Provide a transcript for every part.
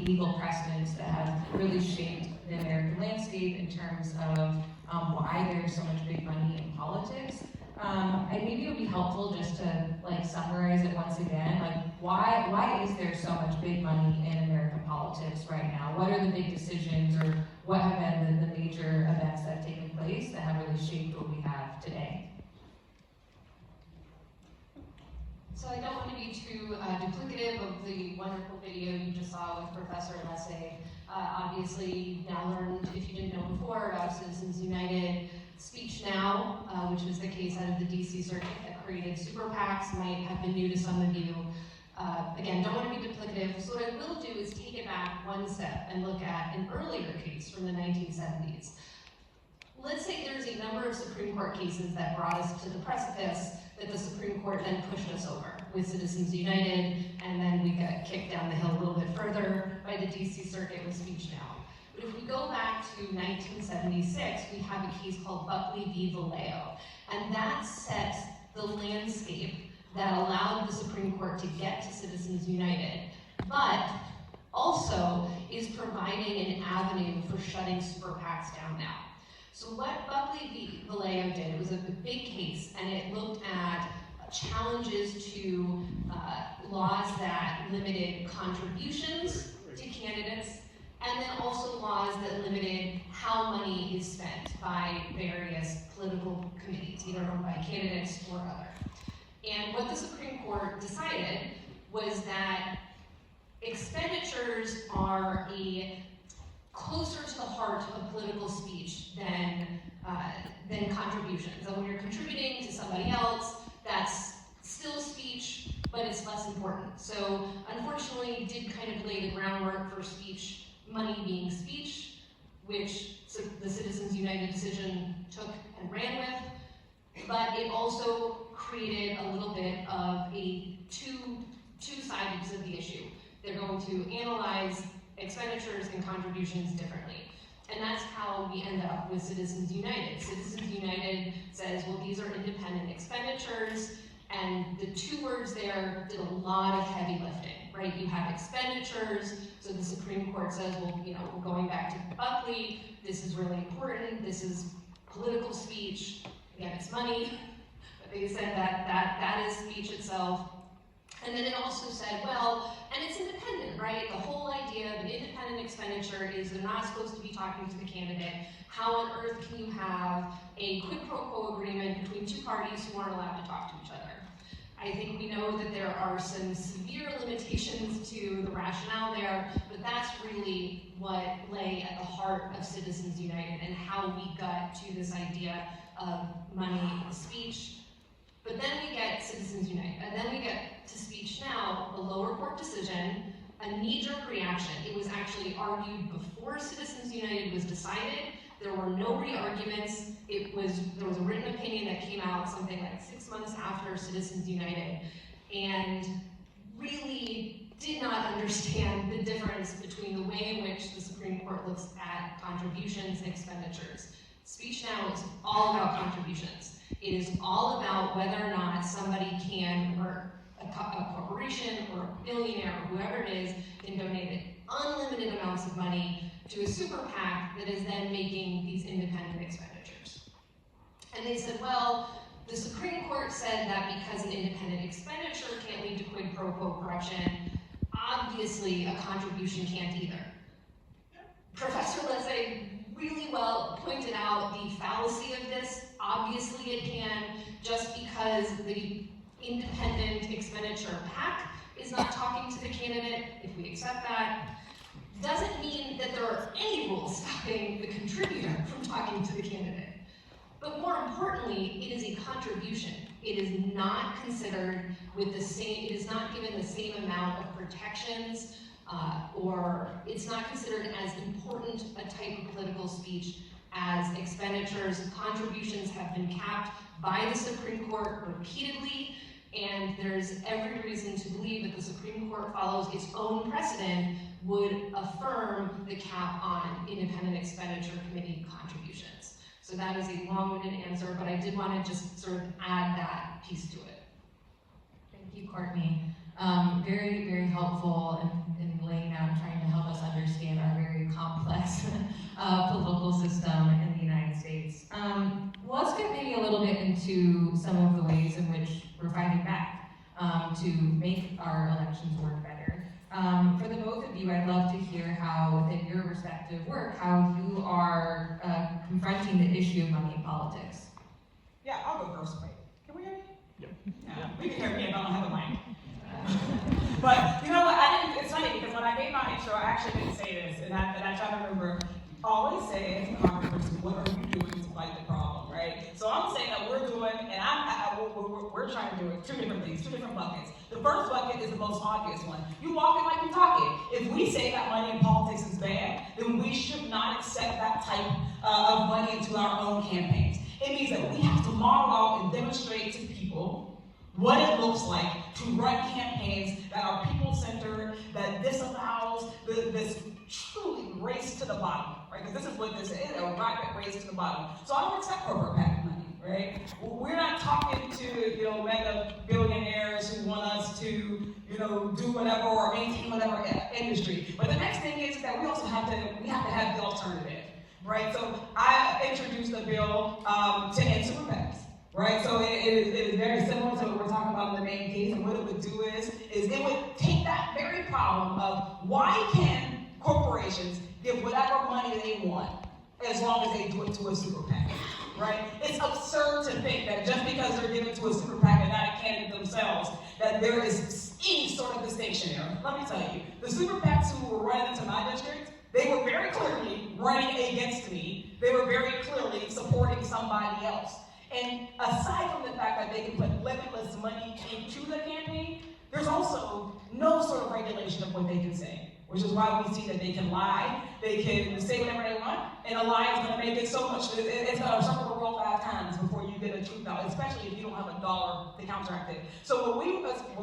legal precedents that have really shaped the American landscape in terms of why there's so much big money in politics. And maybe it would be helpful just to like summarize it once again. Like, why is there so much big money in American politics right now? What are the big decisions, or what have been the major events that have taken place that have really shaped what we have today? So I don't want to be too duplicative of the wonderful video you just saw with Professor Lessay. Obviously, you've now learned, if you didn't know before, about Citizens United. Speech Now, which was the case out of the DC Circuit that created super PACs, might have been new to some of you. Again, don't want to be duplicative, so what I will do is take it back one step and look at an earlier case from the 1970s. Let's say there's a number of Supreme Court cases that brought us to the precipice that the Supreme Court then pushed us over with Citizens United, and then we got kicked down the hill a little bit further by the DC Circuit with Speech Now. But if we go back to 1976, we have a case called Buckley v. Vallejo, and that set the landscape that allowed the Supreme Court to get to Citizens United, but also is providing an avenue for shutting super PACs down now. So what Buckley v. Vallejo did, it was a big case, and it looked at challenges to laws that limited contributions to candidates, and then also laws that limited how money is spent by various political committees, either owned by candidates or other. And what the Supreme Court decided was that expenditures are closer to the heart of political speech than contributions. And when you're contributing to somebody else, that's still speech, but it's less important. So unfortunately, it did kind of lay the groundwork for speech, money being speech, which the Citizens United decision took and ran with, but it also created a little bit of a two sides of the issue. They're going to analyze expenditures and contributions differently. And that's how we end up with Citizens United. Citizens United says, well, these are independent expenditures, and the two words there did a lot of heavy lifting, right? You have expenditures, so the Supreme Court says, well, you know, we're going back to Buckley, this is really important, this is political speech, again, it's money, but they said that is speech itself. And then it also said, well, and it's independent, right? The whole idea of an independent expenditure is they're not supposed to be talking to the candidate. How on earth can you have a quid pro quo agreement between two parties who aren't allowed to talk to each other? I think we know that there are some severe limitations to the rationale there, but that's really what lay at the heart of Citizens United and how we got to this idea of money and speech. But then we get Citizens United, and then we get to Speech Now, a lower court decision, a knee-jerk reaction. It was actually argued before Citizens United was decided. There were no re-arguments. There was a written opinion that came out something like 6 months after Citizens United, and really did not understand the difference between the way in which the Supreme Court looks at contributions and expenditures. Speech Now is all about contributions. It is all about whether or not somebody can, or a corporation or a billionaire or whoever it is, can donate unlimited amounts of money to a super PAC that is then making these independent expenditures. And they said, well, the Supreme Court said that because an independent expenditure can't lead to quid pro quo corruption, obviously a contribution can't either. Professor Lessay really well pointed out the fallacy of this. Obviously it can, just because the independent expenditure PAC is not talking to the candidate, if we accept that, doesn't mean that there are any rules stopping the contributor from talking to the candidate. But more importantly, it is a contribution. It is not considered with the same, it is not given the same amount of protections, or it's not considered as important a type of political speech as expenditures. Contributions have been capped by the Supreme Court repeatedly, and there's every reason to believe that the Supreme Court follows its own precedent, would affirm the cap on independent expenditure committee contributions. So that is a long-winded answer, but I did want to just sort of add that piece to it. Thank you, Courtney. Very, very helpful in laying out and trying to help us to make our elections work better. For the both of you, I'd love to hear how, within your respective work, how you are confronting the issue of money in politics. Yeah, I'll go first. Wait, can we hear me? Yep. Yeah, we can hear me if I don't have a mic. But you know what? It's funny because when I gave my intro, I actually didn't say this, and I try to remember. Always say, as a congressperson, what are you doing to fight the problem, right? So I'm saying that we're doing, and we're trying to do it, two different things, two different buckets. The first bucket is the most obvious one. You walk it like you talk it. If we say that money in politics is bad, then we should not accept that type of money into our own campaigns. It means that we have to model out and demonstrate to people what it looks like to run campaigns that are people-centered, that disallows this truly race to the bottom, right? Because this is what this is, a rapid race to the bottom. So I don't accept corporate PAC money, right? We're not talking to, mega billionaires who want us to, do whatever or maintain whatever industry. But the next thing is that we also have to have the alternative, right? So I introduced a bill to end super PACs. Right, so it is very similar to what we're talking about in the main case, and what it would do is it would take that very problem of why can corporations give whatever money they want as long as they do it to a super PAC, right? It's absurd to think that just because they're giving to a super PAC and not a candidate themselves, that there is any sort of distinction there. Let me tell you, the super PACs who were running into my district, they were very clearly running against me. They were very clearly supporting somebody else. And aside from the fact that they can put limitless money into the campaign, there's also no sort of regulation of what they can say, which is why we see that they can lie, they can say whatever they want, and a lie is going to make it so much, it's going to circle the world 5 times before you get a truth out, especially if you don't have $1 to counteract it. So what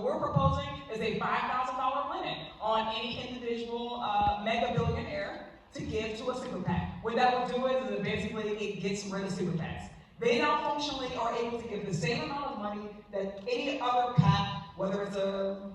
we're proposing is a $5,000 limit on any individual mega billionaire to give to a super PAC. What that would do is basically it gets rid of super PACs. They now functionally are able to give the same amount of money that any other PAC, whether it's a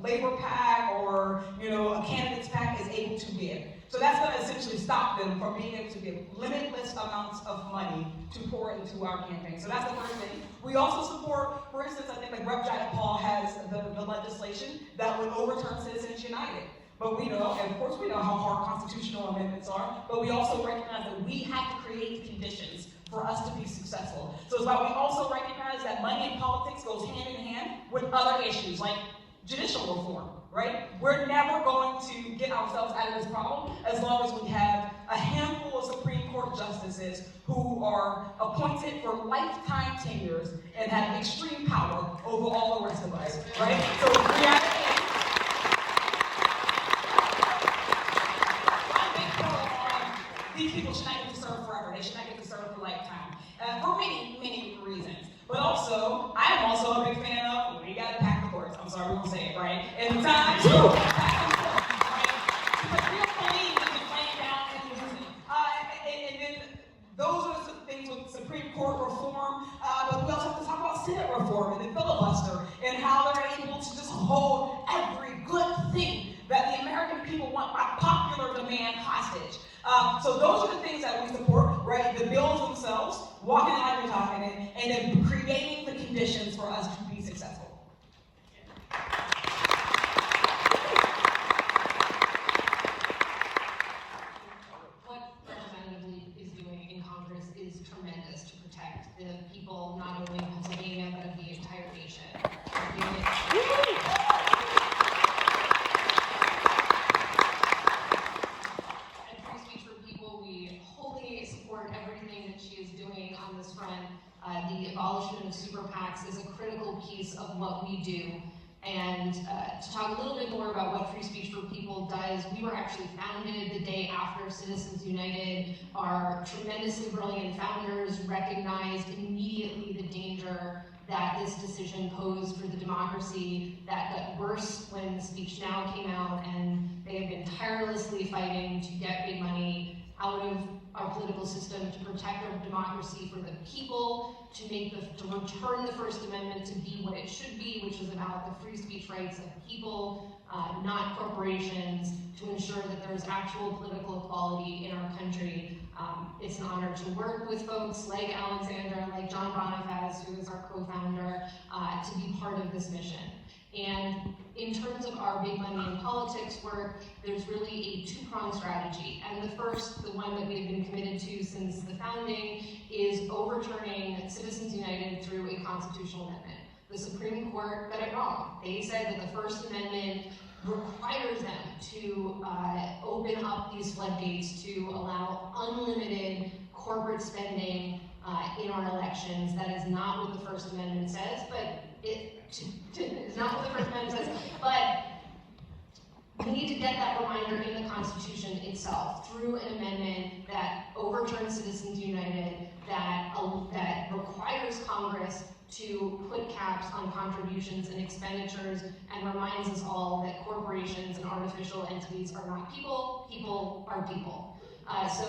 labor PAC or a candidate's PAC, is able to give. So that's going to essentially stop them from being able to give limitless amounts of money to pour into our campaign. So that's the first thing. We also support, for instance, I think like Rep. Paul has the legislation that would overturn Citizens United. But we know, and of course we know how hard constitutional amendments are, but we also recognize that we have to create the conditions for us to be successful. So it's why we also recognize that money in politics goes hand in hand with other issues like judicial reform, right? We're never going to get ourselves out of this problem as long as we have a handful of Supreme Court justices who are appointed for lifetime tenures and have extreme power over all the rest of us, right? So we have these people should not get to serve forever. They should not get to serve for lifetime. For many, many reasons. But also, I am also a big fan of, we gotta pack the courts. I'm sorry, we won't say it, right? And time to pack the courts, right? Because we don't believe in just laying down and losing. And then those are some things with Supreme Court reform, but we also have to talk about Senate reform and the filibuster and how they're able to just hold every good thing that the American people want by popular demand hostage. So those are the things that we support, right? The bills themselves, walking like we're talking it, and then creating the conditions for us to be successful. What Representative Lee is doing in Congress is tremendous to protect the people, not only in Pennsylvania, but of the entire nation. The abolishment of super PACs is a critical piece of what we do. And to talk a little bit more about what Free Speech for People does, we were actually founded the day after Citizens United. Our tremendously brilliant founders recognized immediately the danger that this decision posed for the democracy. That got worse when Speech Now came out, and they have been tirelessly fighting to get big money out of our political system to protect our democracy for the people, to return the First Amendment to be what it should be, which is about the free speech rights of people. not corporations, to ensure that there's actual political equality in our country. It's an honor to work with folks like Alexandra, like John Bonifaz, who is our co-founder, to be part of this mission. And in terms of our big money in politics work, there's really a two-pronged strategy. And the first, the one that we've been committed to since the founding, is overturning Citizens United through a constitutional amendment. The Supreme Court got it wrong. They said that the First Amendment requires them to open up these floodgates to allow unlimited corporate spending in our elections. That is not what the First Amendment says, but it's not what the First Amendment says, but we need to get that reminder in the Constitution itself through an amendment that overturns Citizens United, that requires Congress to put caps on contributions and expenditures, and reminds us all that corporations and artificial entities are not people, people are people. So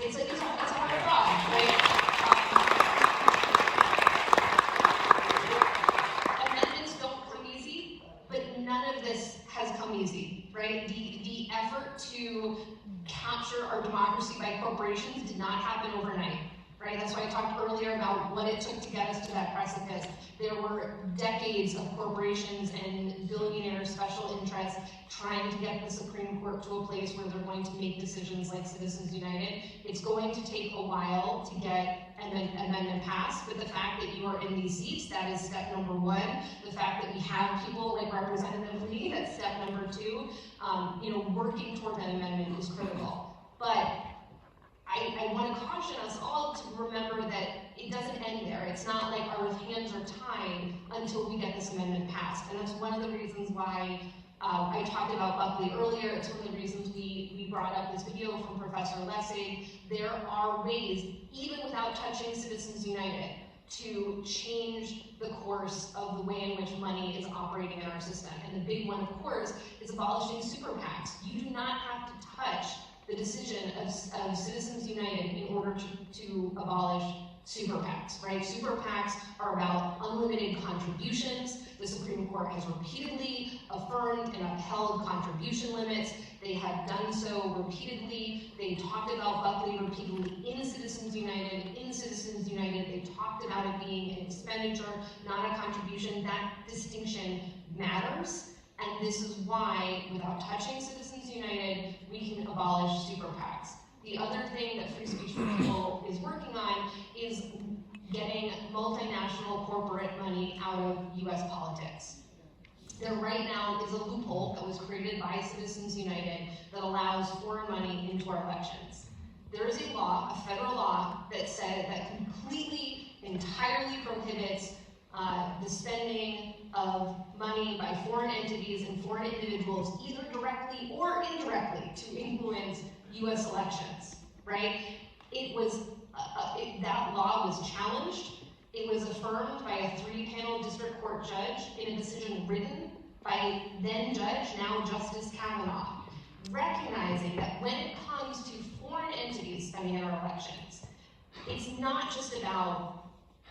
it's a hard job, right? Amendments don't come easy, but none of this has come easy, right? The effort to capture our democracy by corporations did not happen overnight. Right? That's why I talked earlier about what it took to get us to that precipice. There were decades of corporations and billionaire special interests trying to get the Supreme Court to a place where they're going to make decisions like Citizens United. It's going to take a while to get an amendment passed, but the fact that you are in these seats, that is step number one. The fact that we have people like Representative Lee, that's step number two. Working toward that amendment is critical. But I want to caution us all to remember that it doesn't end there. It's not like our hands are tied until we get this amendment passed. And that's one of the reasons why I talked about Buckley earlier. It's one of the reasons we brought up this video from Professor Lessig. There are ways, even without touching Citizens United, to change the course of the way in which money is operating in our system. And the big one, of course, is abolishing super PACs. You do not have to touch the decision of Citizens United in order to abolish super PACs, right? Super PACs are about unlimited contributions. The Supreme Court has repeatedly affirmed and upheld contribution limits. They have done so repeatedly. They talked about Buckley repeatedly in Citizens United. In Citizens United, they talked about it being an expenditure, not a contribution. That distinction matters. And this is why, without touching Citizens United, we can abolish super PACs. The other thing that Free Speech for People is working on is getting multinational corporate money out of US politics. There right now is a loophole that was created by Citizens United that allows foreign money into our elections. There is a law, a federal law, that completely, entirely prohibits the spending of money by foreign entities and foreign individuals, either directly or indirectly, to influence US elections, right? That law was challenged. It was affirmed by a 3-panel district court judge in a decision written by then judge, now Justice Kavanaugh, recognizing that when it comes to foreign entities spending in our elections, it's not just about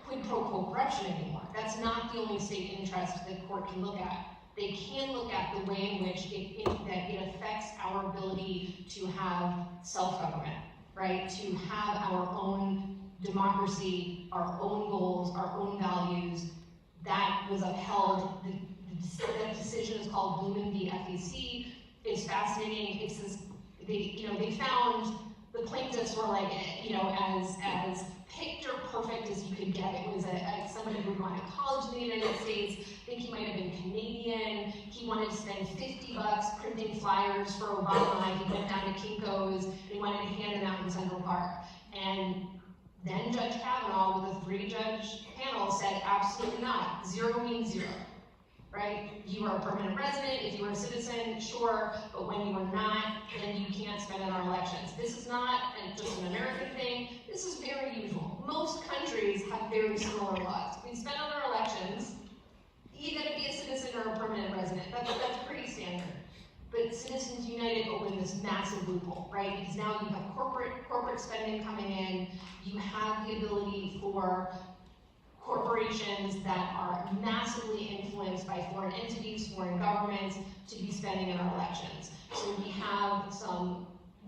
quid pro quo corruption anymore. That's not the only state interest the court can look at. They can look at the way in which it affects our ability to have self-government, right? To have our own democracy, our own goals, our own values. That was upheld. That decision is called Blumen v. FEC. It's fascinating. It's this, they found the plaintiffs were like, as picture perfect as you could get. It was somebody who went to college in the United States. I think he might have been Canadian. He wanted to spend $50 printing flyers for Obama. He went down to Kinko's and he wanted to hand them out in Central Park. And then Judge Kavanaugh, with a 3-judge panel, said absolutely not. 0 means 0. Right? You are a permanent resident. If you are a citizen, sure, but when you are not, then you can't spend in our elections. This is not just an American thing. This is very usual. Most countries have very similar laws. We spend on our elections. You got to be a citizen or a permanent resident. That's pretty standard. But Citizens United opened this massive loophole, right? Because now you have corporate spending coming in. You have the ability for corporations that are massively influenced by foreign entities, foreign governments, to be spending in our elections. So we have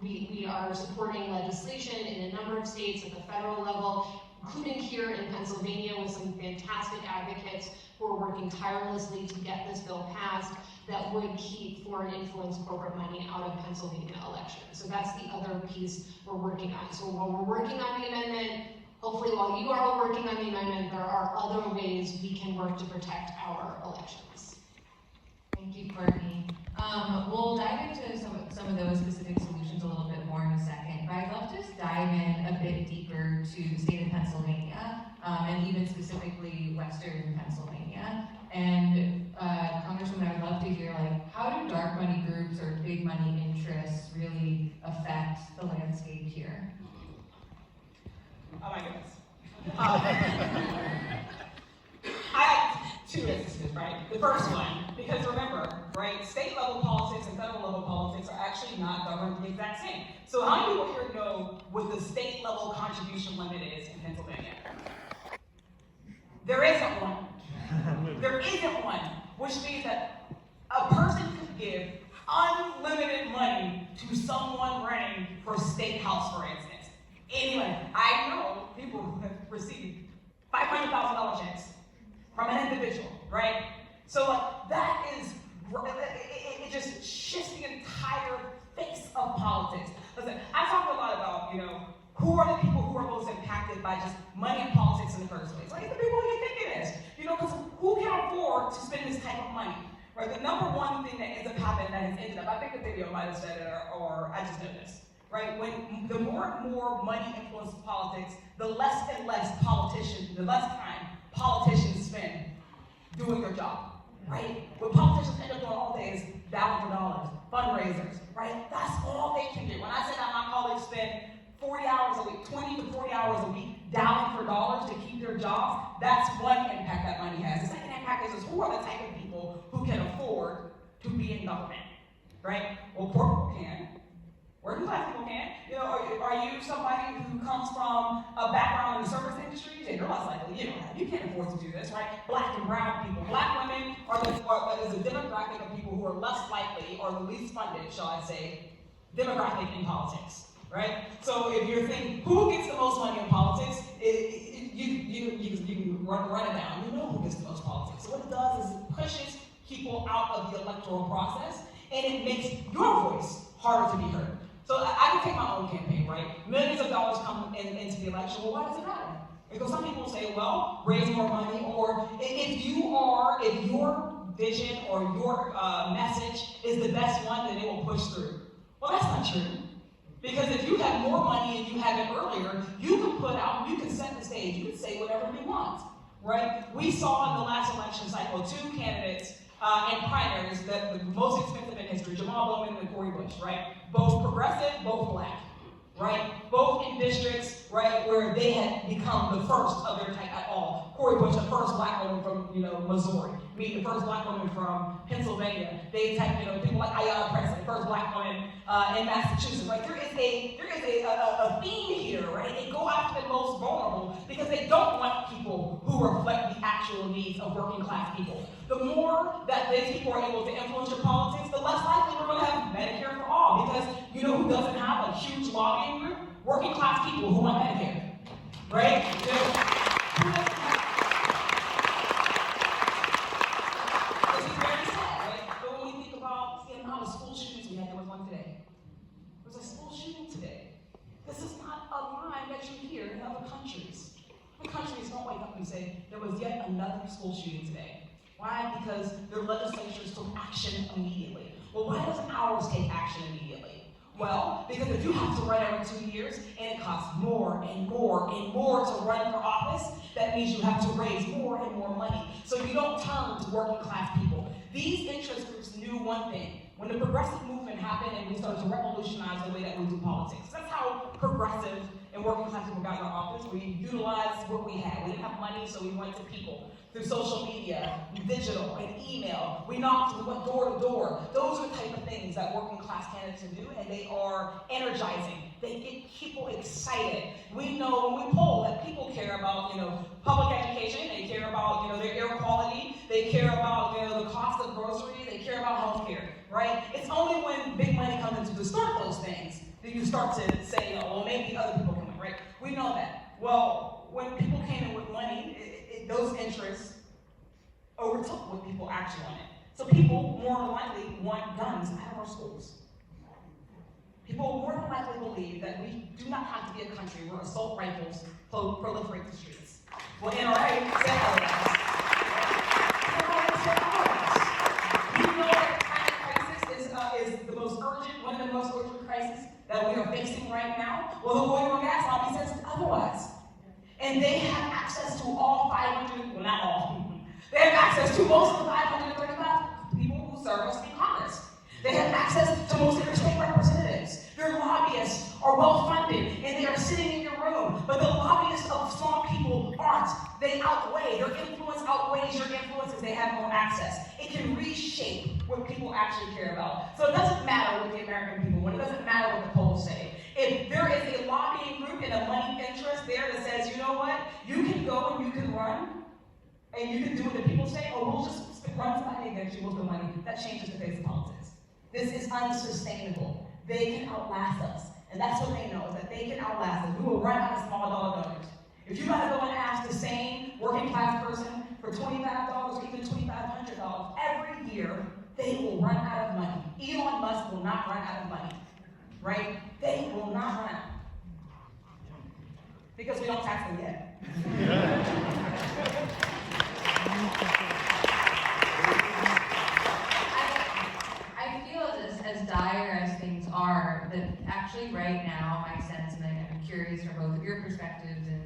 we are supporting legislation in a number of states at the federal level, including here in Pennsylvania with some fantastic advocates who are working tirelessly to get this bill passed that would keep foreign influenced corporate money out of Pennsylvania elections. So that's the other piece we're working on. So while we're working on the amendment, hopefully while you are all working on the amendment, there are other ways we can work to protect our elections. Thank you, Courtney. We'll dive into some of those specific solutions a little bit more in a second, but I'd love to just dive in a bit deeper to the state of Pennsylvania, and even specifically Western Pennsylvania. And Congresswoman, I'd love to hear, like, how do dark money groups or big money interests really affect the landscape here? Oh my goodness. I have two instances, right? The first one, because remember, right, state level politics and federal level politics are actually not governed the exact same. So how many people here know what the state level contribution limit is in Pennsylvania? There isn't one. There isn't one, which means that a person could give unlimited money to someone running for state house, for instance. Anyway, I know people who have received $500,000 checks from an individual, right? So like that is, it just shifts the entire face of politics. Listen, I talk a lot about, who are the people who are most impacted by just money and politics in the first place? Like the people you think it is, because who can afford to spend this type of money, right? The number one thing that ends up happening that has ended up, I think the video might have said it, or I just know this, right? When the more and more money influences politics, the less and less time politicians spend doing their job, right? What politicians end up doing all day is dialing for dollars, fundraisers, right? That's all they can do. When I say that my colleagues spend 40 hours a week, 20 to 40 hours a week dialing for dollars to keep their jobs, that's one impact that money has. The second impact is who are the type of people who can afford to be in government, right? Well, poor people can. Working class people can. Are you somebody who comes from a background in the service industry? Yeah, you're less likely. You can't afford to do this, right? Black and brown people. Black women is a demographic of people who are less likely, or the least funded, shall I say, demographic in politics, right? So if you're thinking, who gets the most money in politics, you can run it down. You know who gets the most politics. So what it does is it pushes people out of the electoral process, and it makes your voice harder to be heard. So I can take my own campaign, right? Millions of dollars come into the election. Well, why does it matter? Because some people say, well, raise more money, or if your vision or your message is the best one, then it will push through. Well, that's not true. Because if you have more money and you had it earlier, you can set the stage, you can say whatever you want, right? We saw in the last election cycle 2 candidates and primaries that the most expensive in history, Jamal Bowman and Cori Bush, right? Both progressive, both black, right? Both in districts, right, where they had become the first of their type at all. Cori Bush, the first black woman from, Missouri. Me, the first black woman from Pennsylvania. They type, people like Ayanna Pressley, the first black woman in Massachusetts, right? There is a theme here, right? They go after the most vulnerable because they don't want people who reflect the actual needs of working class people. The more that these people are able to influence your politics, the less likely we're going to have Medicare for all. Because you know who doesn't have a huge lobbying group? Working class people who want Medicare, right? Who doesn't have? This is very sad, right? But when we think about the amount of school shootings we had, there was one today. There was a school shooting today. This is not a line that you hear in other countries. Other countries don't wake up and say, there was yet another school shooting today. Why? Because their legislatures took action immediately. Well, why doesn't ours take action immediately? Well, because if you have to run every 2 years and it costs more and more and more to run for office, that means you have to raise more and more money. So you don't turn to working class people. These interest groups knew one thing. When the progressive movement happened and we started to revolutionize the way that we do politics. That's how progressive and working class people got in our office. We utilized what we had. We didn't have money, so we went to people through social media, digital, and email. We knocked, we went door to door. Those are the type of things that working class candidates can do, and they are energizing. They get people excited. We know when we poll that people care about, public education. They care about, their air quality. They care about, the cost of groceries. They care about healthcare, right? It's only when big money comes in to distort those things that you start to say, well, maybe other people can win, right? We know that. Well, when people came in with money, those interests overtook what people actually wanted. So people more than likely want guns out of our schools. People more than likely believe that we do not have to be a country where assault rifles proliferate the streets. Well, NRA said otherwise. We know that climate crisis is the most urgent, one of the most urgent crises that we are facing right now. Well, the oil and gas lobby says otherwise. And they have access to all 500, well, not all. They have access to most of the 535 people who serve us in Congress. They have access to most of their state representatives. Their lobbyists are well-funded, and they are sitting in your room. But the lobbyists of small people aren't. They outweigh. Their influence outweighs your influence as they have more access. It can reshape what people actually care about. So it doesn't matter what the American people want. It doesn't matter what the polls say. If there is a lobbying group and a money interest there that says, you know what, you can go and you can run, and you can do what the people say, or we'll just run somebody against you with the money, that changes the face of politics. This is unsustainable. They can outlast us. And that's what they know, is that they can outlast us. We will run out of small dollar donors. If you gotta go and ask the same working class person for $25 or even $2,500 every year, they will run out of money. Elon Musk will not run out of money, right? They will not run out. Because we don't tax them yet. I feel as dire as things are, that actually right now, my sense, and I'm curious from both of your perspectives and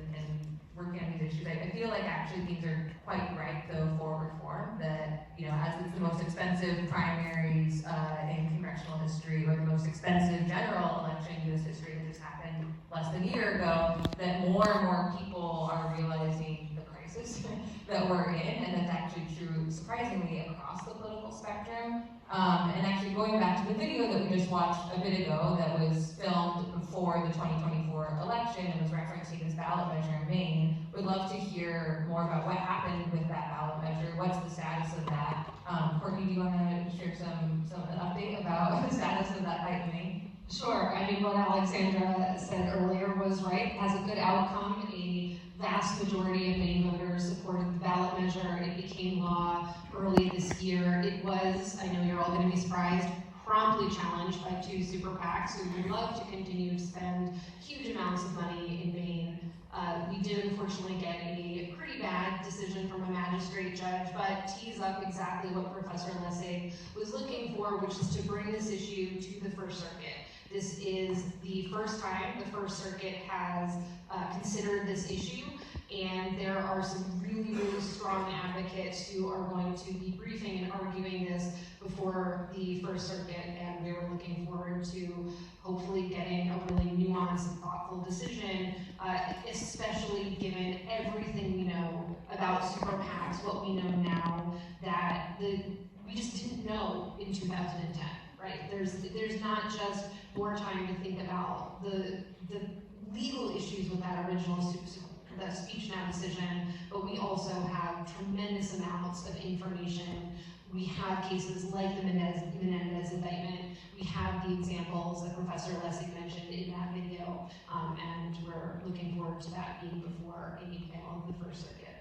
working on these issues, I feel like actually things are quite ripe though for reform, that, as it's the most expensive primaries in congressional history, or the most expensive general election in U.S. history that just happened less than a year ago, that more and more people are realizing the crisis that we're in, and that's actually true, surprisingly, across the political spectrum. And actually going back to the video that we just watched a bit ago that was filmed before the 2024 election and was referencing this ballot measure in Maine, would love to hear more about what happened with that ballot measure, what's the status of that. Courtney, do you want to share an update about the status of that fight in Maine? Sure. I mean, what Alexandra said earlier was right. It has a good outcome. A vast majority of Maine voters supported the ballot measure. It became law early this year. It was, I know you're all going to be surprised, promptly challenged by two super PACs who would love to continue to spend huge amounts of money in Maine. We did unfortunately get a pretty bad decision from a magistrate judge, but tees up exactly what Professor Lessig was looking for, which is to bring this issue to the First Circuit. This is the first time the First Circuit has considered this issue, and there are some really, really strong advocates who are going to be briefing and arguing this before the First Circuit, and we're looking forward to hopefully getting a really nuanced and thoughtful decision, especially given everything we know about super PACs, what we know now that we just didn't know in 2010. Right? There's not just more time to think about the legal issues with that original speech now decision, but we also have tremendous amounts of information. We have cases like the Menendez indictment. We have the examples that Professor Lessig mentioned in that video, and we're looking forward to that being before a panel of the First Circuit.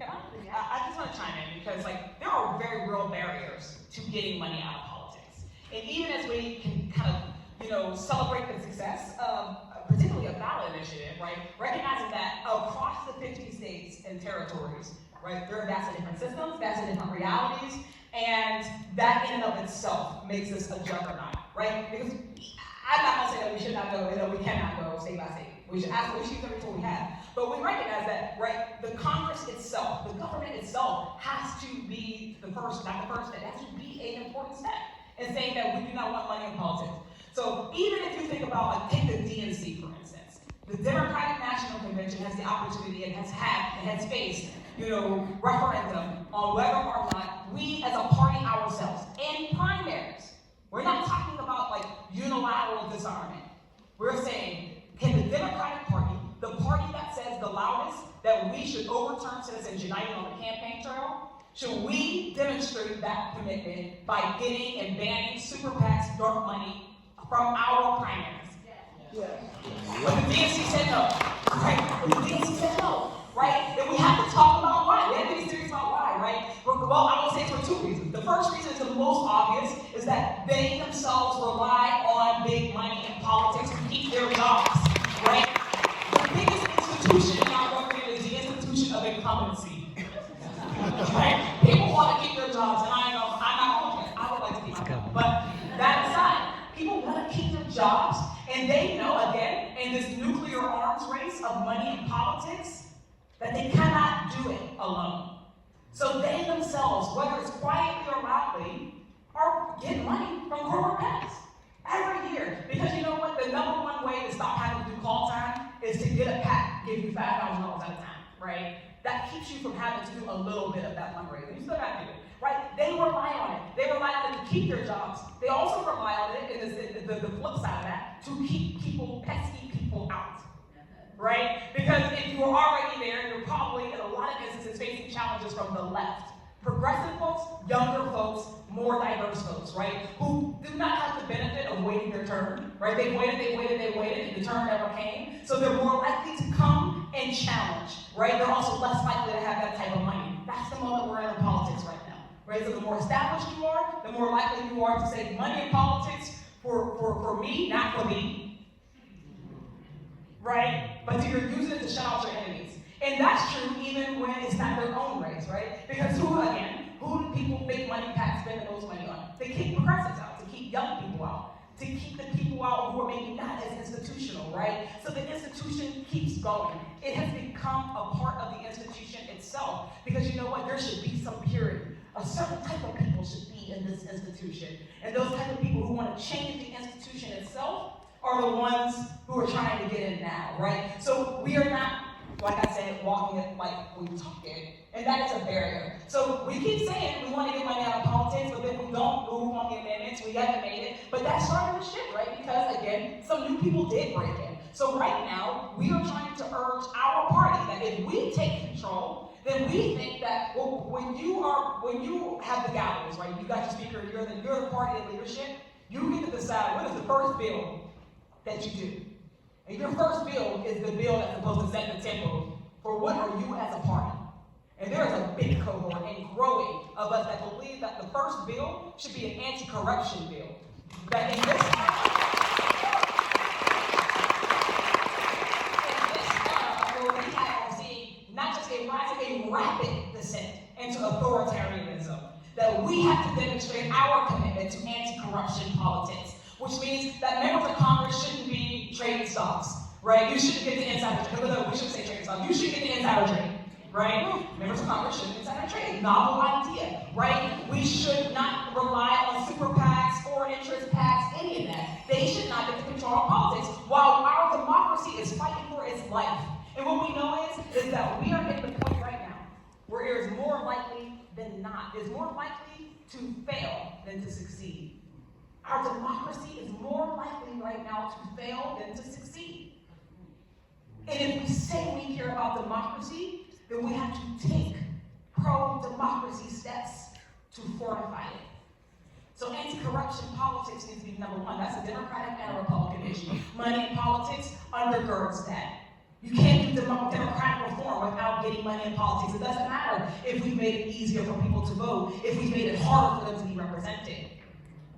I just want to chime in because there are very real barriers to getting money out of politics. And even as we can kind of, celebrate the success of particularly a ballot initiative, right? Recognizing that across the 50 states and territories, right, there are vastly different systems, vastly different realities, and that in and of itself makes us a juggernaut, right? Because I'm not gonna say that we should not go, we cannot go state by state. We should use every tool we have. But we recognize that, right, the Congress itself, the government itself has to be the first, not the first step, it has to be an important step in saying that we do not want money in politics. So even if you think about, take the DNC for instance, The Democratic National Convention has the opportunity and has faced, referendum on whether or not we as a party ourselves, and primaries, we're not talking about like unilateral disarmament. We're saying, can the Democratic Party, the party that says the loudest that we should overturn Citizens United on the campaign trail, should we demonstrate that commitment by getting and banning super PACs, dark money from our primaries? Yes. But the DNC said no, right? But the DNC said no, right? Then we have to talk about why. We have to be serious about why, right? Well, I will say it's for two reasons. The first reason is the most obvious, is that they themselves rely on big money in politics to keep their jobs, right? The biggest institution in our government is the institution of incumbency, right? People want to keep their jobs, and I'm not going to. I would like to keep my job, but that aside, people want to keep their jobs, and they know, again, in this nuclear arms race of money and politics, that they cannot do it alone. So they themselves, whether it's quietly or loudly, are getting money from corporate PACs every year. Because you know what? The number one way to stop having to do call time is to get a PAC, give you $5,000 at a time, right? That keeps you from having to do a little bit of that fundraising. You still got to do it, right? They rely on it. They rely on it to keep their jobs. They also rely on it, and the flip side of that, to keep people, pesky people out, right? Because if you are already there, you're probably, in a lot of instances, facing challenges from the left. Progressive folks, younger folks, more diverse folks, right? Who do not have the benefit of waiting their turn, right? They waited, and the turn never came. So they're more likely to come and challenge, right? They're also less likely to have that type of money. That's the moment we're in politics right now, right? So the more established you are, the more likely you are to say money in politics for me, not for me, right? But you're using it to shut out your enemies. And that's true even when it's not their own race, right? Because who do people make money PACs spend the most money on? They keep progressives out, to keep young people out, to keep the people out who are maybe not as institutional, right? So the institution keeps going. It has become a part of the institution itself. Because you know what? There should be some purity. A certain type of people should be in this institution. And those type of people who want to change the institution itself are the ones who are trying to get in now, right? So we are not, like I said, walking it like we talk it, and that is a barrier. So we keep saying we want to get money out of politics, but then we don't move on the amendments, we haven't made it, but that's starting to shift, right? Because again, some new people did break in. So right now, we are trying to urge our party that if we take control, then we think that when you have the gallows, right? You got your speaker, you're the party of leadership, you get to decide what is the first bill that you do. And your first bill is the bill that's supposed to set the tempo for what are you as a party. And there is a big cohort and growing of us that believe that the first bill should be an anti-corruption bill. That in this where we are seeing not just a rapid descent into authoritarianism, that we have to demonstrate our commitment to anti-corruption politics. Which means that members of Congress shouldn't be trading stocks, right? You shouldn't get the insider trade. No, we shouldn't say trading stocks. You should get the insider trade, right? Members of Congress shouldn't insider trade. Novel idea, right? We should not rely on super PACs, foreign interest PACs, any of that. They should not get to control our politics while our democracy is fighting for its life. And what we know is that we are at the point right now where it is more likely than not. It's more likely to fail than to succeed. Our democracy is more likely right now to fail than to succeed. And if we say we care about democracy, then we have to take pro-democracy steps to fortify it. So anti-corruption politics needs to be number one. That's a Democratic and a Republican issue. Money in politics undergirds that. You can't do democratic reform without getting money in politics. It doesn't matter if we've made it easier for people to vote, if we've made it harder for them to be represented.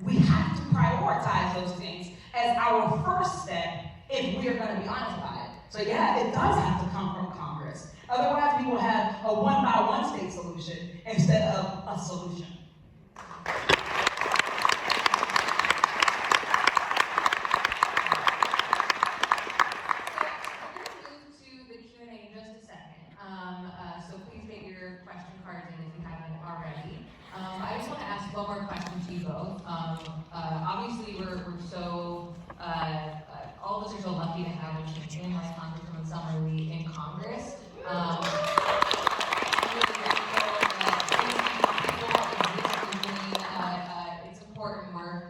We have to prioritize those things as our first step if we are going to be honest about it. So yeah, it does have to come from Congress. Otherwise, we will have a one-by-one state solution instead of a solution. One more question to you both. Obviously, we're so, all of us are so lucky to have a in like Congresswoman Summer Lee in Congress. It's important work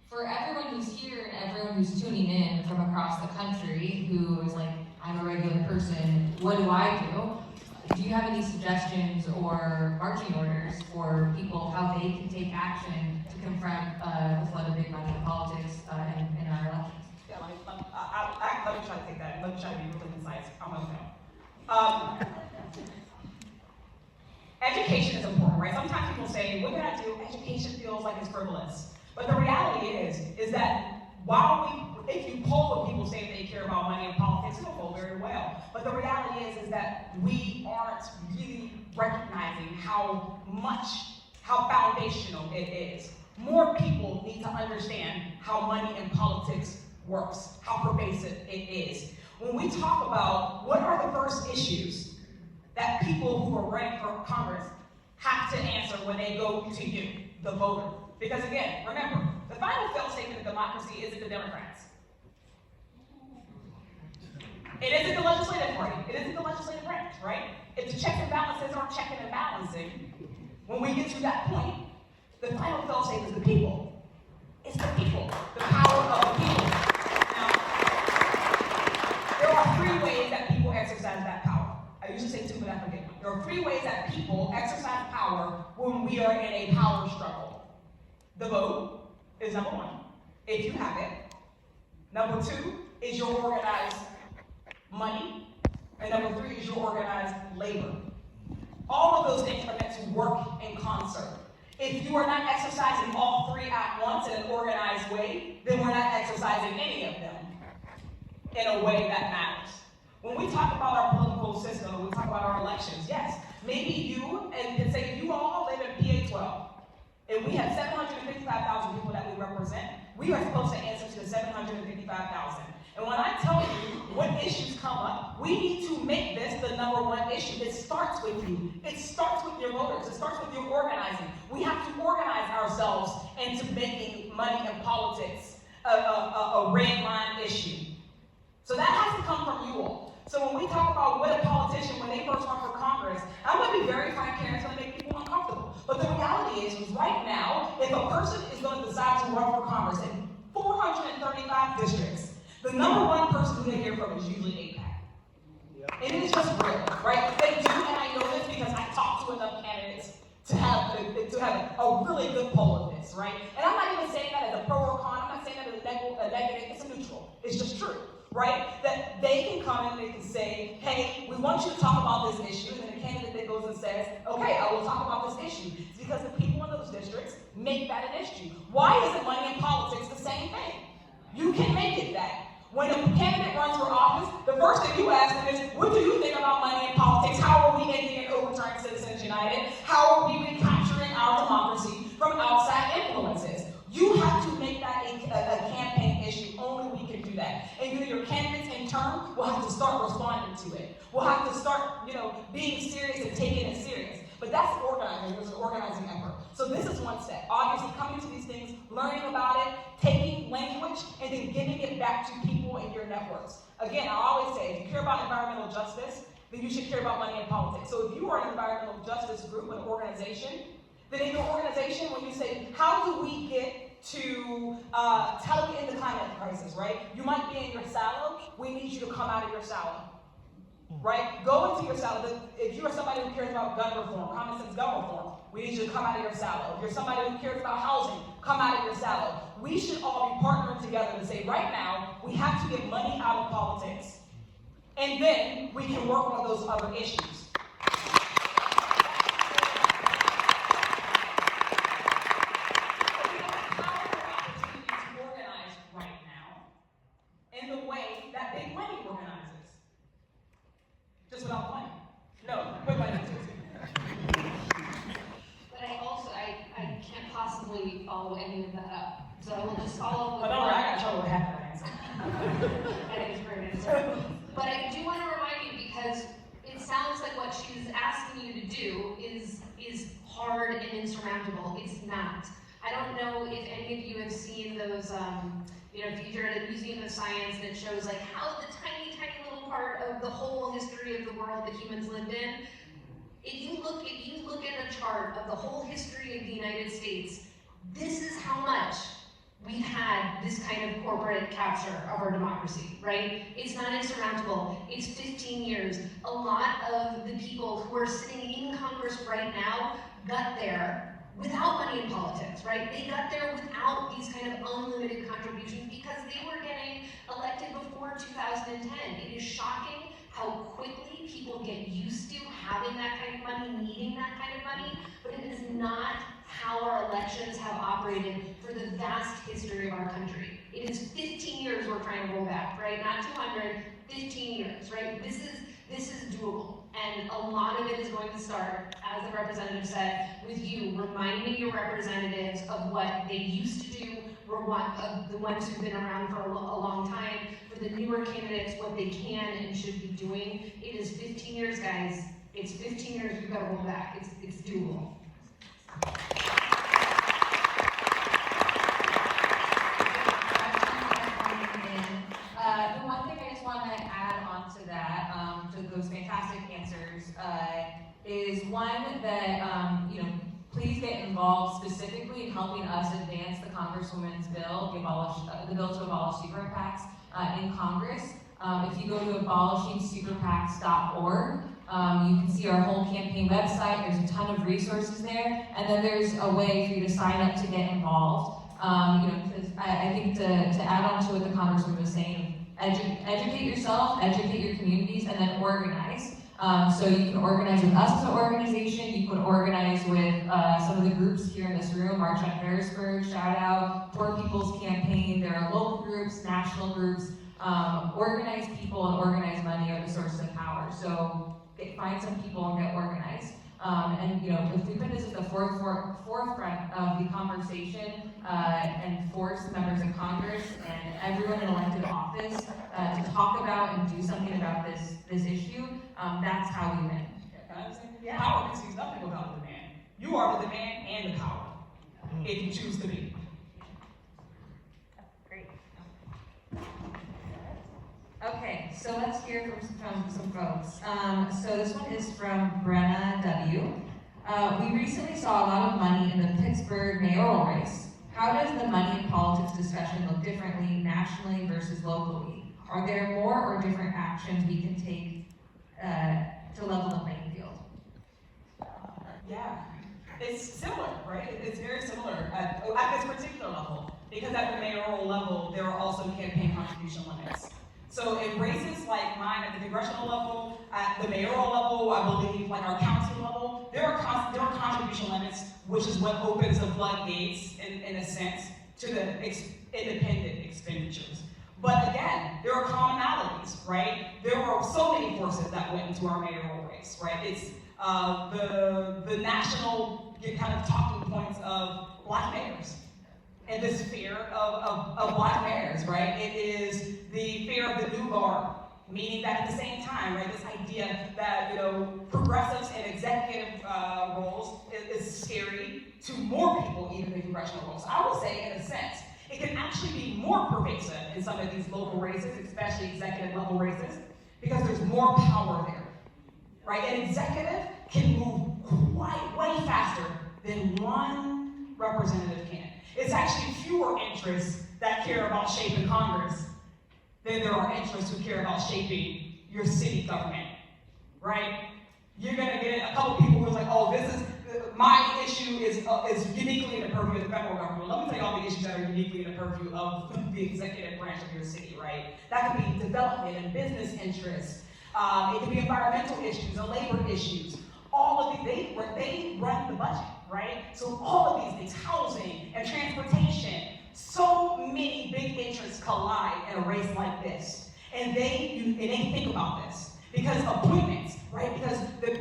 for everyone who's here and everyone who's tuning in from across the country who is like, I'm a regular person, what do I do? Do you have any suggestions or marching orders for people how they can take action to confront the flood of big money in politics in our elections? Yeah, let me try to take that. Let me try to be really concise. I'm going to go. Education is important, right? Sometimes people say, what can I do? Education feels like it's frivolous. But the reality is that if you poll what people say they care about money and politics, it'll go very well. But the reality is that we aren't really recognizing how foundational it is. More people need to understand how money and politics works, how pervasive it is. When we talk about what are the first issues that people who are running for Congress have to answer when they go to you, the voter. Because again, remember, the final fail-safe in a democracy isn't the Democrats. It isn't the legislative party. It isn't the legislative branch, right? If the checks and balances aren't checking and balancing, when we get to that point, the final fail-safe is the people. It's the people, the power of the people. Now, there are 3 ways that people exercise that power. I usually say 2, but I forget one. There are 3 ways that people exercise power when we are in a power struggle. The vote is number 1, if you have it. Number 2 is your organized money. And number 3 is your organized labor. All of those things are meant to work in concert. If you are not exercising all 3 at once in an organized way, then we're not exercising any of them in a way that matters. When we talk about our political system, when we talk about our elections, yes, maybe you, and say you all live in PA 12, and we have 755,000 people that we represent, we are supposed to answer to the 755,000. And when I tell you what issues come up, we need to make this the number 1 issue. It starts with you. It starts with your voters. It starts with your organizing. We have to organize ourselves into making money and politics a red line issue. So that has to come from you all. So when we talk about what a politician, when they first run for Congress, I'm going to be very frank here and it's going to make people uncomfortable. But the reality is right now, if a person is going to decide to run for Congress in 435 districts, the number 1 person who they hear from is usually AIPAC. Yep. And it is just real, right? They do, and I know this because I talked to enough candidates to have a really good poll of this, right? And I'm not even saying that as a pro or con. I'm not saying that as a negative. It's a neutral. It's just true. Right? That they can come and they can say, hey, we want you to talk about this issue, and then the candidate that goes and says, okay, I will talk about this issue. It's because the people in those districts make that an issue. Why isn't money and politics the same thing? You can make it that. When a candidate runs for office, the first thing you ask them is, what do you think about money and politics? How are we ending and overturning Citizens United? How are we recapturing our democracy from outside influences? You have to make that a campaign issue. Only we can do that. And your candidates in turn will have to start responding to it. We'll have to start, being serious and taking it serious. But that's organizing. There's an organizing effort. So this is 1 step. Obviously, coming to these things, learning about it, taking language, and then giving it back to people in your networks. Again, I always say, if you care about environmental justice, then you should care about money and politics. So if you are an environmental justice group, an organization, then in your organization, when you say, how do we get to how do we end the climate crisis, right? You might be in your silo. We need you to come out of your silo, right? Go into your silo. If you are somebody who cares about gun reform, common sense gun reform, we need you to come out of your silo. If you're somebody who cares about housing, come out of your silo. We should all be partnering together to say, right now, we have to get money out of politics. And then we can work on those other issues. Without money. No, with money too. But I can't possibly follow any of that up. So I will just follow up with don't worry, I got trouble with half that answer. I think it's a great answer. But I do want to remind you, because it sounds like what she's asking you to do is hard and insurmountable. It's not. I don't know if any of you have seen those, if you're in the Museum of Science that shows like how the tiny, tiny little part of the whole history of the world that humans lived in. If you look at a chart of the whole history of the United States, this is how much we've had this kind of corporate capture of our democracy, right? It's not insurmountable. It's 15 years. A lot of the people who are sitting in Congress right now got there without money in politics, right? They got there without these kind of unlimited contributions because they were getting elected before 2010. It is shocking how quickly people get used to having that kind of money, needing that kind of money, but it is not how our elections have operated for the vast history of our country. It is 15 years we're trying to roll back, right? Not 200, 15 years, right? This is doable. And a lot of it is going to start, as the representative said, with you reminding your representatives of what they used to do, of the ones who've been around for a long time, for the newer candidates, what they can and should be doing. It is 15 years, guys. It's 15 years we've got to roll back. It's doable. The one thing I just want to add on to that, to those fantastic answers, is one that, please get involved specifically in helping us advance the Congresswoman's bill, the bill to abolish super PACs in Congress. If you go to abolishingsuperpacs.org, you can see our whole campaign website. There's a ton of resources there, and then there's a way for you to sign up to get involved. Because I think to add on to what the Congresswoman was saying, educate yourself, educate your communities, and then organize. So you can organize with us as an organization. You can organize with some of the groups here in this room. March on Harrisburg, shout out, Poor People's Campaign. There are local groups, national groups. Organize people and organize money are the sources of power. So find some people and get organized. If we put this at the forefront of the conversation and force members of Congress and everyone in elected office to talk about and do something about this issue, that's how we win. Yeah. Power concedes nothing without the demand. You are the demand and the power, if you choose to be. Great. Okay, so let's hear from some folks. So this one is from Brenna W. We recently saw a lot of money in the Pittsburgh mayoral race. How does the money in politics discussion look differently nationally versus locally? Are there more or different actions we can take to level the playing field? Yeah, it's similar, right? It's very similar at this particular level, because at the mayoral level, there are also campaign contribution limits. So in races like mine at the congressional level, at the mayoral level, I believe, like our county level, there are contribution limits, which is what opens the floodgates, in a sense, to the independent expenditures. But again, there are commonalities, right? There were so many forces that went into our mayoral race, right? It's the national kind of talking points of Black mayors. And this fear of Black mayors, right? It is the fear of the new guard, meaning that at the same time, right, this idea that, progressives and executive roles is scary to more people, even in congressional roles. I would say, in a sense, it can actually be more pervasive in some of these local races, especially executive level races, because there's more power there, right? An executive can move way faster than one representative can. It's actually fewer interests that care about shaping Congress than there are interests who care about shaping your city government, right? You're gonna get a couple people who's like, oh, this is, my issue is uniquely in the purview of the federal government. Let me tell you all the issues that are uniquely in the purview of the executive branch of your city, right? That could be development and business interests. It could be environmental issues and labor issues. All of these, they run the budget, right? So all of these things, housing and transportation, so many big interests collide in a race like this. And they think about this. Because appointments, right? Because the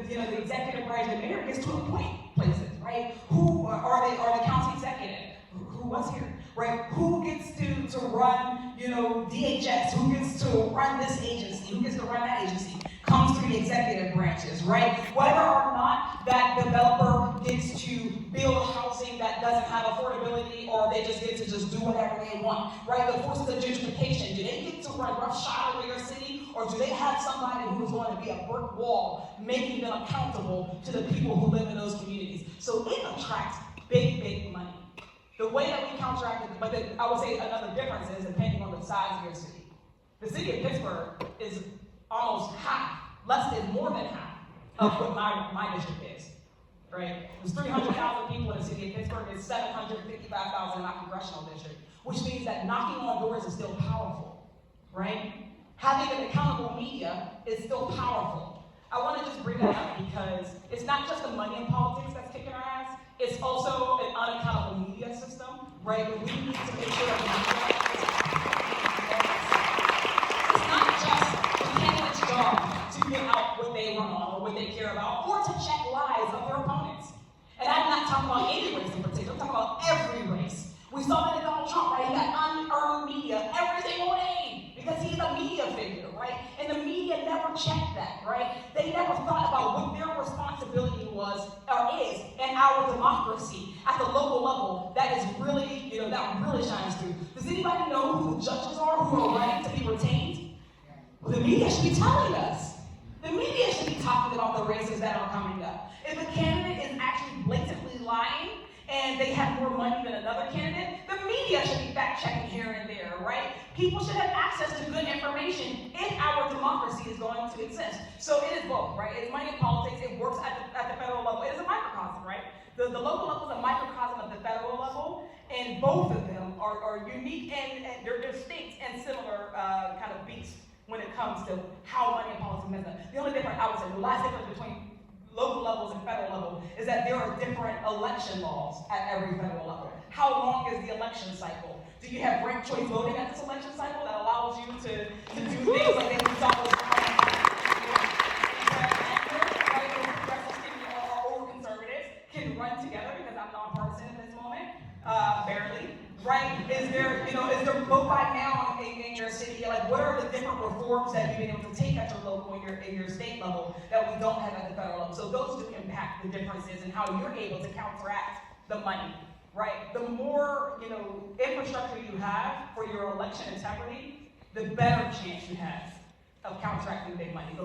executive branch, the mayor gets to appoint places, right? Who are the county executive? What's here, right? Who gets to run, DHS? Who gets to run this agency? Who gets to run that agency? Comes through the executive branches, right? Whether or not that developer gets to build housing that doesn't have affordability, or they just get to just do whatever they want, right? The forces of gentrification or do they have somebody who's going to be a brick wall, making them accountable to the people who live in those communities? So it attracts big, big money. The way that we counteract it, but I would say another difference is depending on the size of your city. The city of Pittsburgh is almost half, more than half of what my district is, right? There's 300,000 people in the city of Pittsburgh. There's 755,000 in my congressional district, which means that knocking on doors is still powerful, right? Having an accountable media is still powerful. I want to just bring that up because it's not just the money in politics that's kicking our ass. It's also an unaccountable media system, right? We need to make sure that it's not just the candidate's job to get out what they run on or what they care about, or to check lies of their opponents. And I'm not talking about any race in particular. I'm talking about every race. We saw that in Donald Trump, right? He got unearned media every single day because he's a media figure, right? And the media never checked that, right? They never thought about what their responsibility was or is in our democracy at the local level. That is really, that really shines through. Does anybody know who the judges are who are running to be retained? Well, the media should be telling us. The media should be talking about the races that are coming up. If a candidate is actually blatantly lying and they have more money than another candidate, the media should be fact-checking here and there, right? People should have access to good information if our democracy is going to exist. So it is both, right? It's money in politics. It works at the federal level. It is a microcosm, right? The local level is a microcosm of the federal level, and both of them are unique and they're distinct and similar kind of beasts when it comes to how money in politics is done. The only difference, I would say, the last difference between local levels and federal level is that there are different election laws at every federal level. How long is the election cycle? Do you have ranked choice voting at this election cycle that allows you to do things like they saw with or conservatives can run together because I'm nonpartisan in this moment, barely, right? Is there vote by mail in your city? Like, what are the different reforms that you've been able to take at your local in your state level that we don't have at the federal level? So those do impact the differences in how you're able to counteract the money, right? The more infrastructure you have for your election integrity, the better chance you have of counteracting big money. The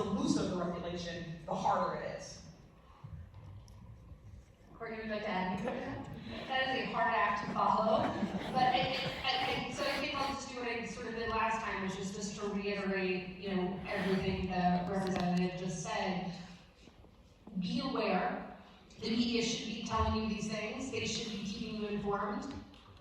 looser the regulation, the harder it is. Courtney, would you like to add anything to that? That is a hard act to follow, but I think I'll just do what I sort of did last time, which is just to reiterate, everything the representative just said. Be aware. The media should be telling you these things. They should be keeping you informed.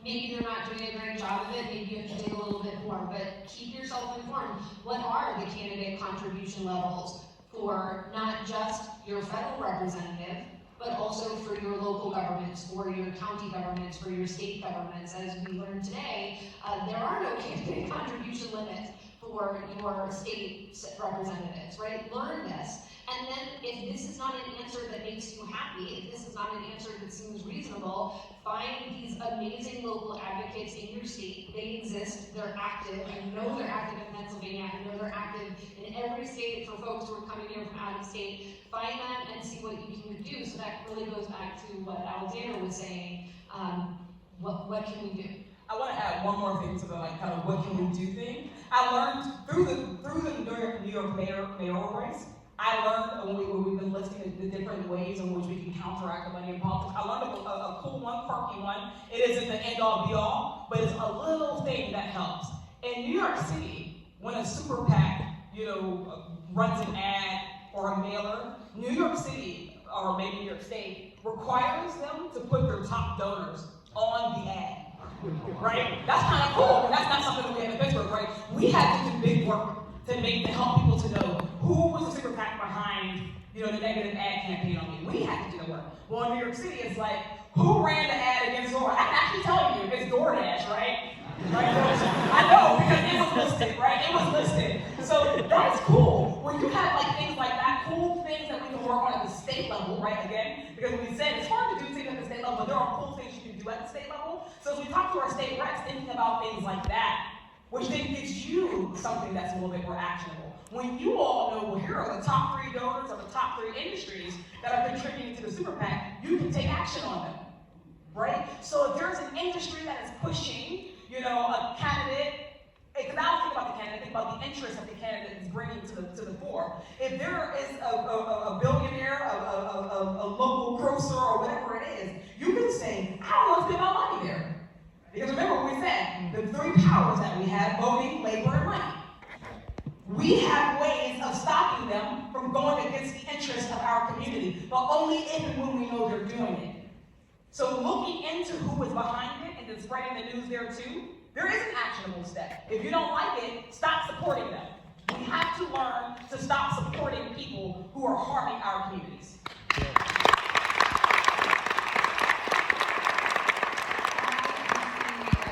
Maybe they're not doing a great job of it. Maybe you have to dig a little bit more, but keep yourself informed. What are the candidate contribution levels for not just your federal representative, but also for your local governments, for your county governments, for your state governments? As we learned today, there are no candidate contribution limits for your state representatives, right? Learn this. And then if this is not an answer that makes you happy, if this is not an answer that seems reasonable, find these amazing local advocates in your state. They exist, they're active. I know they're active in Pennsylvania. I know they're active in every state for folks who are coming here from out of state. Find them and see what you can do. So that really goes back to what Alexander was saying. What can we do? I want to add one more thing to the kind of what can we do thing. I learned through the New York mayoral race. I learned when we've been listing the different ways in which we can counteract the money in politics. I learned a cool one, quirky one. It isn't the end-all be-all, but it's a little thing that helps. In New York City, when a super PAC, runs an ad or a mailer, New York City, or maybe New York State, requires them to put their top donors on the ad. Right? That's kind of cool. That's not something that we have in Pittsburgh, right? We had to do big work to help people to know who was the super PAC behind, the negative ad campaign on me. We had to do the work. Well, in New York City, it's like, who ran the ad against DoorDash? I can actually tell you, it's DoorDash, right? I know, because it was listed, right? It was listed. So that's cool. When you have things like that, cool things that we can work on at the state level, right? Again, because we said it's hard to do things at the state level, but there are cool things you can do at the state level. So as we talk to our state reps, thinking about things like that, which then gives you something that's a little bit more actionable. When you all know, well, here are the top 3 donors or the top 3 industries that are contributing to the super PAC, you can take action on them, right? So if there's an industry that is pushing, a candidate, because I don't think about the candidate, I think about the interest that the candidate is bringing to the fore. If there is a billionaire, a local grocer, or whatever it is, you can say, I don't want to spend my money there. Because remember what we said, the three powers that we have: voting, labor, and money. We have ways of stopping them from going against the interests of our community, but only if and when we know they're doing it. So looking into who is behind it and then spreading the news there too, there is an actionable step. If you don't like it, stop supporting them. We have to learn to stop supporting people who are harming our communities.